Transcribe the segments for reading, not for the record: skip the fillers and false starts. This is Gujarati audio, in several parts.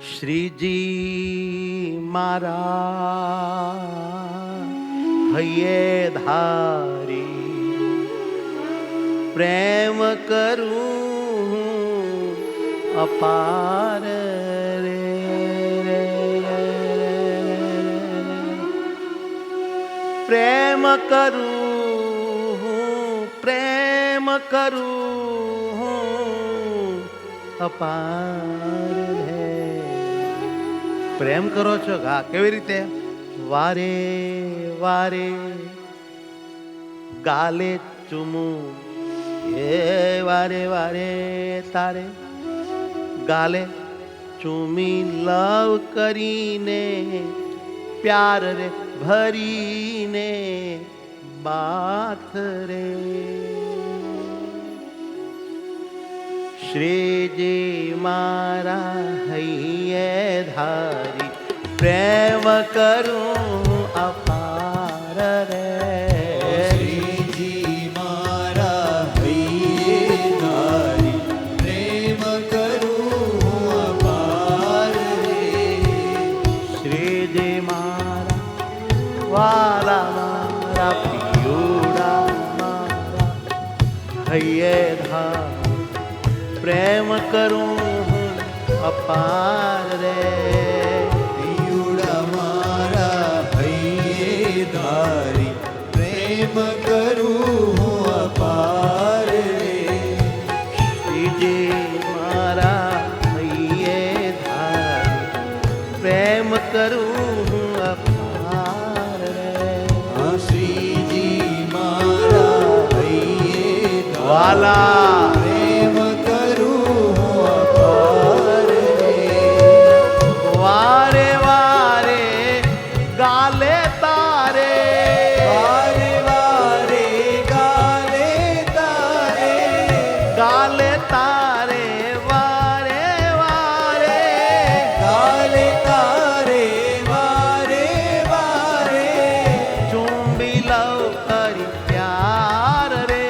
શ્રીજી મારા હૈયે ધારી પ્રેમ કરું અપાર રે પ્રેમ કરું અપાર રે પ્રેમ કરો છો હા કેવી રીતે વારે વારે ગાલે ચૂમું એ વારે વારે તારે ગાલે ચૂમી લવ કરીને પ્યાર રે ભરીને બાથ રે શ્રીજી મારા હૈયે ધારી પ્રેમ કરું અપાર રે શ્રીજી મારા હૈયે ધારી પ્રેમ કરું અપાર રે શ્રીજી મારા વાલા મારા પિયુડા મારા હૈયે ધારી પ્રેમ કરું અપાર રે પિયુડા મારા હૈયે ધારી પ્રેમ કરું અપાર રે શ્રીજી મારા હૈયે ધારી પ્રેમ કરું અપાર રે શ્રીજી મારા હૈયે વાલા વારે વારે ગાલે તારે વારે વારે ગાલે તારે ગાલે તારે વારે વારે ગાલે તારે વારે વારે ચુંબી લવ કરી પ્યાર રે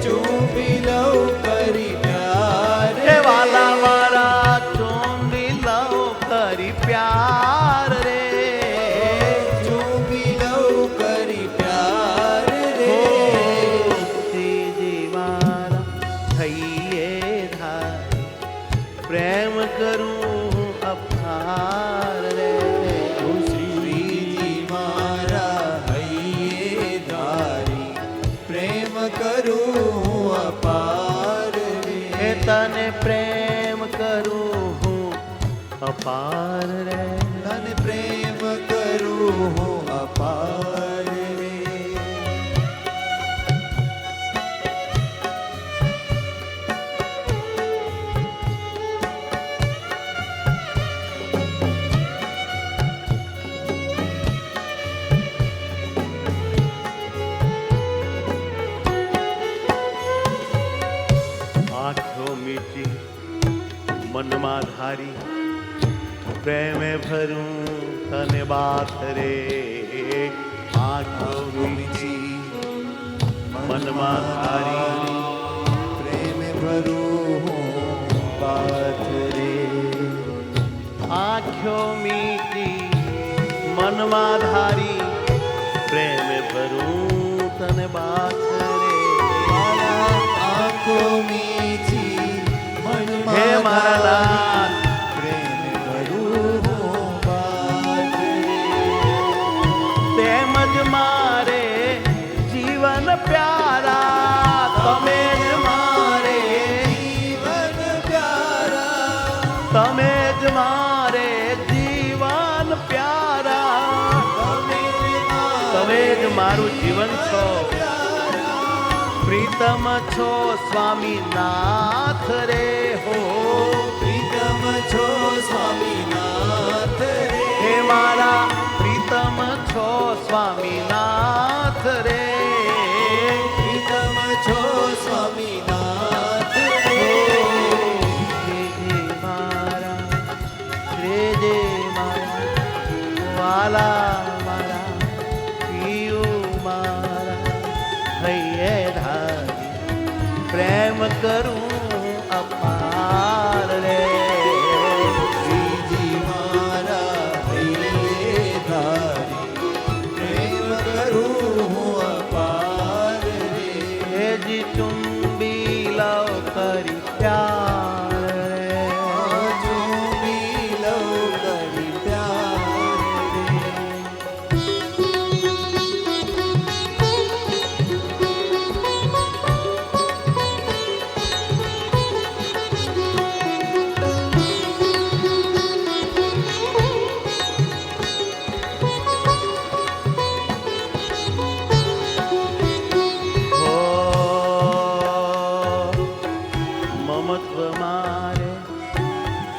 ચૂપી લઉં કરી પ્યાર હે વાલા મારા ચુંબી લવ કરી પ્યાર રે ચૂપી લઉં કરી પ્યાર રે શ્રીજી મારા હૈયે ધારી પ્રેમ કરું અપાર રે શ્રીજી મારા હૈયે ધારી પ્રેમ કરું અપાર હે રે તને પ્રેમ કરું હું અપાર રે તને પ્રેમ કરું અપાર રે આંખો મીચી મનમાં ધારી પ્રેમે ભરું તને બાથ રે આંખો મીચી મનમાં ધારી પ્રેમ ભરું બાત રે આંખો મીચી મનમાં ધારી પ્રેમ ભરું તને બાથ રે આંખો મીચી મનમાં હે મારા લાલ પ્રેમ કરું બાત રે તેમજ મારે જીવન પ્યારા તમે જ મારે જીવન પ્યારા તમે જ મારે જીવન પ્યારા તમે જ મારું જીવન છો પ્રીતમ છો સ્વામીનાથ રે હો પ્રીતમ છો સ્વામીનાથ રે હે મારા પ્રીતમ છો સ્વામીનાથ રે પ્રીતમ છો સ્વામીનાથ રે શ્રીજી મારા શ્રીજી મારા વાલા મારા પિયુ મારા હૈયે ધારી પ્રેમ કરું અપાર રે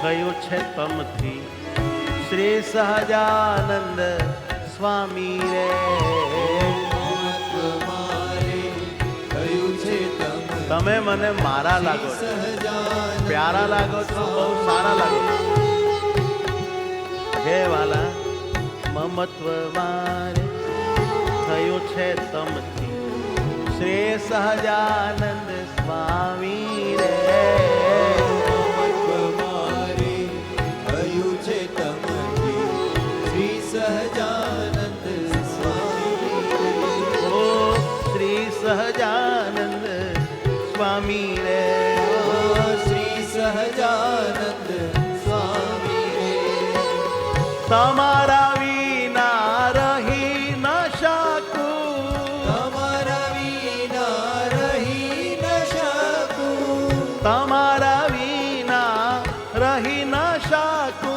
થયું છે તમથી શ્રી સહજાનંદ સ્વામી રે. મારે થયું છે તમે મને મારા લાગો છો, સહજાનંદ પ્યારા લાગો છો, બહુ સારા લાગો છો. હે વાલા, મમત્વ મારે થયું છે તમથી શ્રી સહજાનંદ સ્વામી રે. મારે થયું છે તમથી શ્રી સહજાનંદ સ્વામી. ઓ શ્રી સહજાનંદ સ્વામી રે. શ્રી સહજાનંદ સ્વામી રે. તમારા વિના રહી ન શકું, તમારા વિના રહી ન શકું. તમારા વિના રહી ન શકું.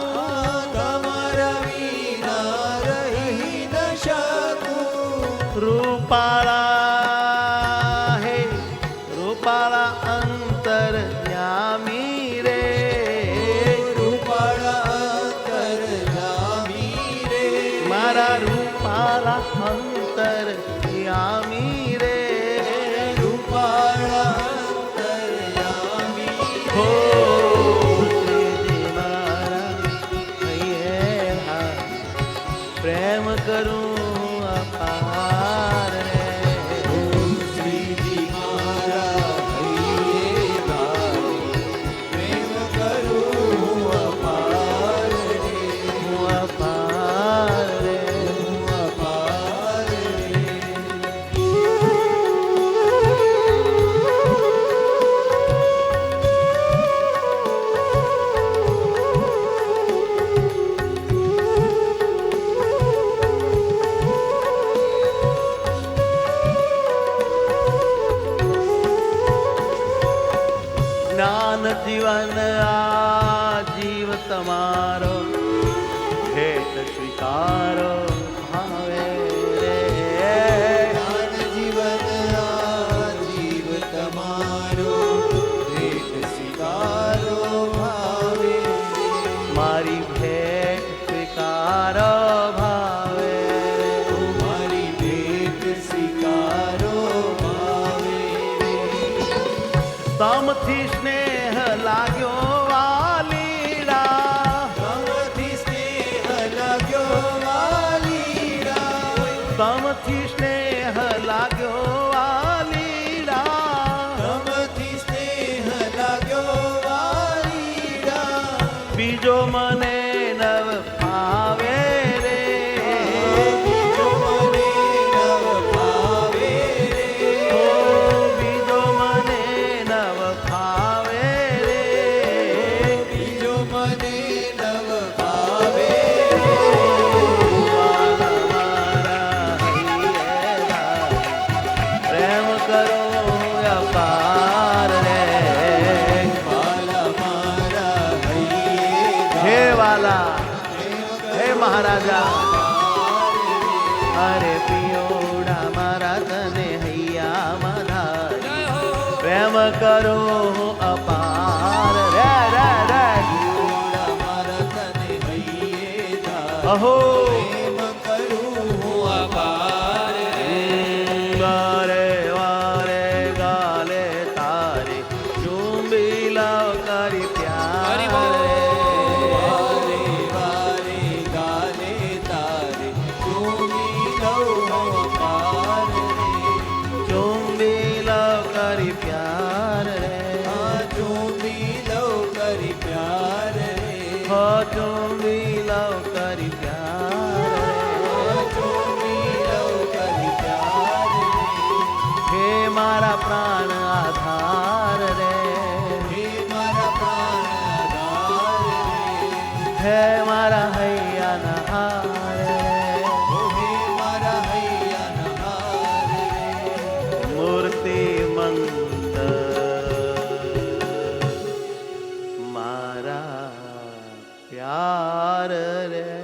તમારા વિના રહી ન શકું. રૂપાળા હે રૂપાળા અંતરયામી રે. રૂપાળા અંતરયામી રે. મારા રૂપાળા અંતરયામી રે. રૂપાળા અંતરયામી હો રે. શ્રીજી મારા હૈયે હા, પ્રેમ કરું અપાર રે. શ્રીજી મારા હૈયે ધારે પ્રેમ કરું અપાર રે. હું અપાર રે. અપાર રે. જ્ઞાન જીવન આ જીવ તમારો ભેટ સ્વીકારો ભાવે રે. જ્ઞાન જીવન આ જીવ તમારો ભેટ સ્વીકારો ભાવે. મારી ભેટ સ્વીકારો ભાવે રે. મારી ભેટ સ્વીકારો ભાવે. તમથી સ્નેહ લાગ્યો વાલીડા, તમથી સ્નેહ લાગ્યો વાલીડા. તમથી સ્નેહ લાગ્યો વાલીડા. તમથી સ્નેહ લાગ્યો વાલીડા. બીજો મને નવ ભાવે રે. બીજો મને નવ ભાવે રે. ઓ બીજો મને નવ ભાવે રે. બીજો મને નવ ભાવે રે. વાલા મારા હૈયે ધારે પ્રેમ કરો અપાર રે. વાલા મારા હૈયે હે વાલા, હે મહારાજા, અરે પિયોડા મારા તને હૈયામાં ધારી પ્રેમ કરો અપાર રે રે રે. પિયોડા મારા તને હૈયે ધારે અહો પ્રેમ કરું હું અપાર રે. વારે વારે ગાલે તારે ચુંબી લાવ કરી પ્યાર રે. વારે વારે ગાલે તારે ચૂમી લઉં હું અપાર રે. ચુંબી લાવ કરી પ્યાર રે. આ ચૂમી લઉં કરી પ્યાર રે. હો ચુંબી લાવ કરી પ્યાર રે. આ ચૂમી લઉં કરી પ્યાર રે. હે મારા પ્રાણ આધાર રે. હે મારા પ્રાણ આધાર રે. હે મારા હૈયાના હાર રે. હે મારા હૈયાના હાર રે. મૂર્તિમંત મારા પ્યાર રે.